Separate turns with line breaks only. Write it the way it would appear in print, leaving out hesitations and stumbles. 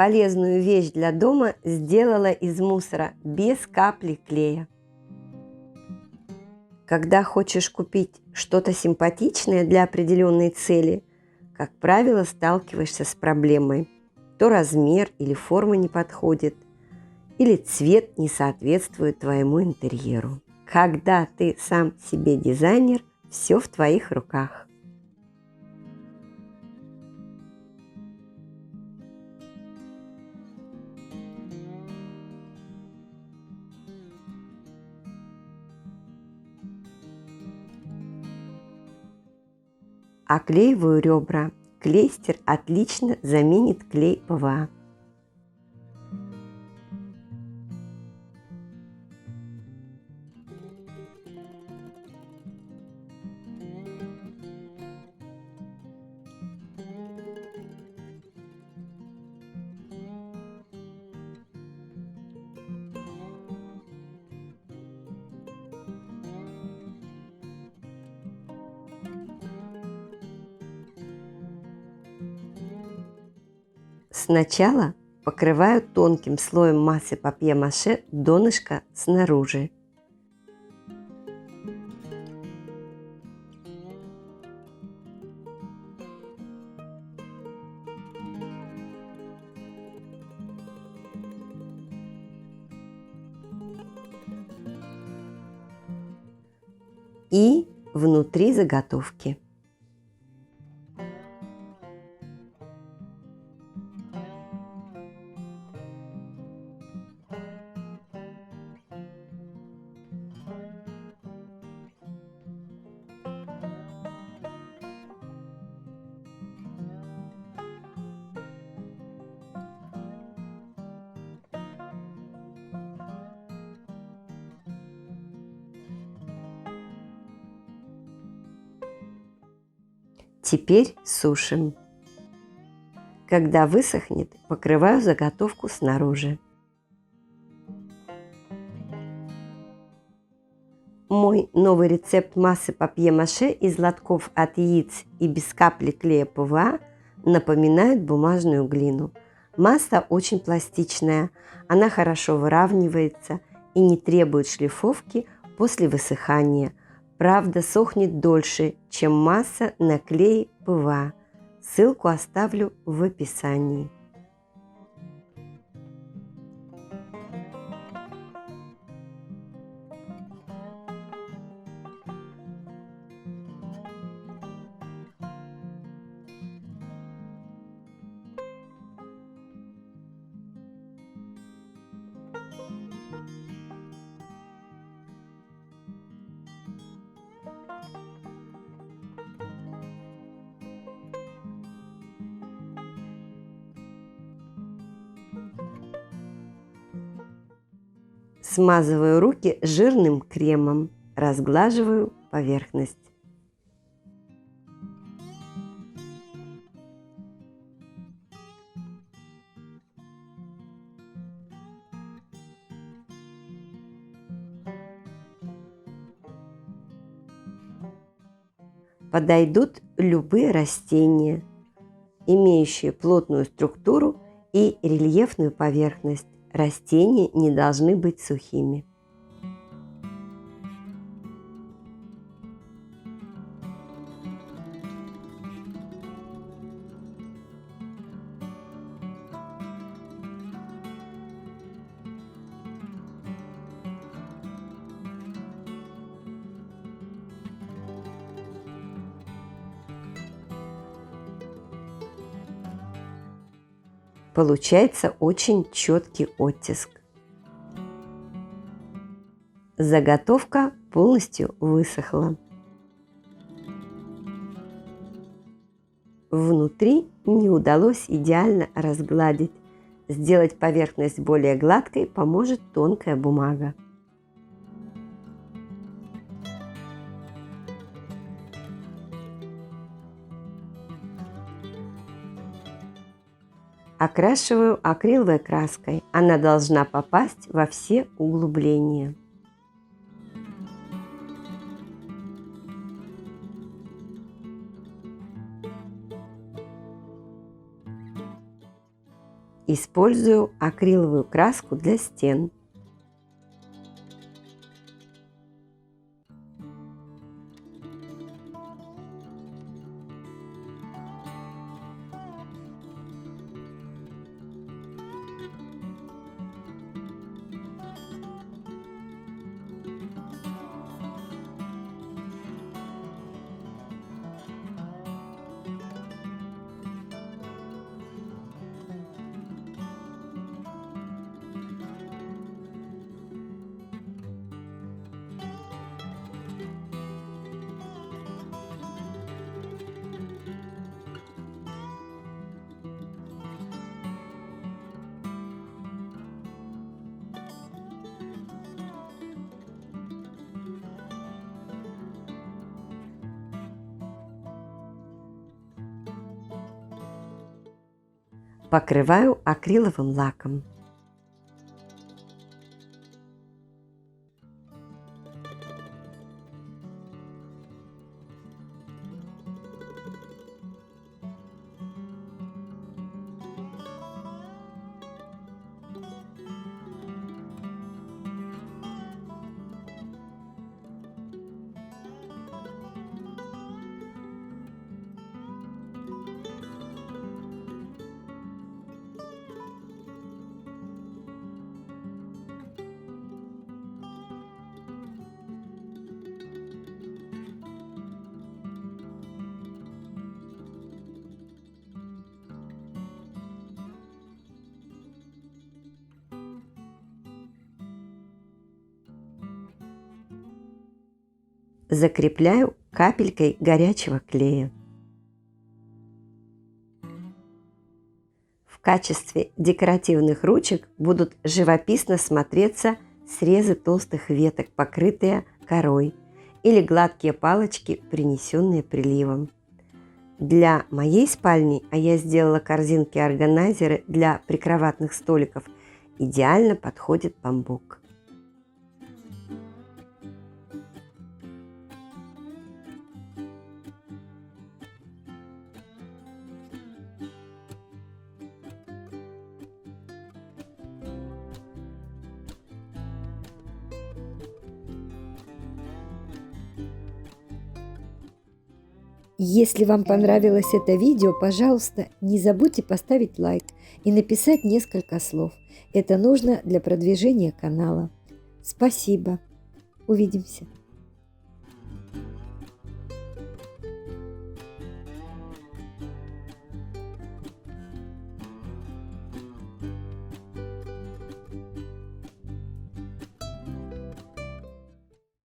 полезную вещь для дома сделала из мусора без капли клея. Когда хочешь купить что-то симпатичное для определенной цели, как правило, сталкиваешься с проблемой. То размер или форма не подходит, или цвет не соответствует твоему интерьеру. Когда ты сам себе дизайнер, все в твоих руках. Оклеиваю ребра. Клейстер отлично заменит клей ПВА. Сначала покрываю тонким слоем массы папье-маше донышко снаружи. И внутри заготовки. Теперь сушим. Когда высохнет, покрываю заготовку снаружи. Мой новый рецепт массы папье-маше из лотков от яиц и без капли клея ПВА напоминает бумажную глину. Масса очень пластичная, она хорошо выравнивается и не требует шлифовки после высыхания. Правда, сохнет дольше, чем масса на клее ПВА. Ссылку оставлю в описании. Смазываю руки жирным кремом, разглаживаю поверхность. Подойдут любые растения, имеющие плотную структуру и рельефную поверхность. Растения не должны быть сухими. Получается очень четкий оттиск. Заготовка полностью высохла. Внутри не удалось идеально разгладить. Сделать поверхность более гладкой поможет тонкая бумага. Окрашиваю акриловой краской. Она должна попасть во все углубления. Использую акриловую краску для стен. Покрываю акриловым лаком. Закрепляю капелькой горячего клея. В качестве декоративных ручек будут живописно смотреться срезы толстых веток, покрытые корой, или гладкие палочки, принесенные приливом. Для моей спальни, а я сделала корзинки-органайзеры для прикроватных столиков, идеально подходит бамбук.
Если вам понравилось это видео, пожалуйста, не забудьте поставить лайк и написать несколько слов. Это нужно для продвижения канала. Спасибо. Увидимся.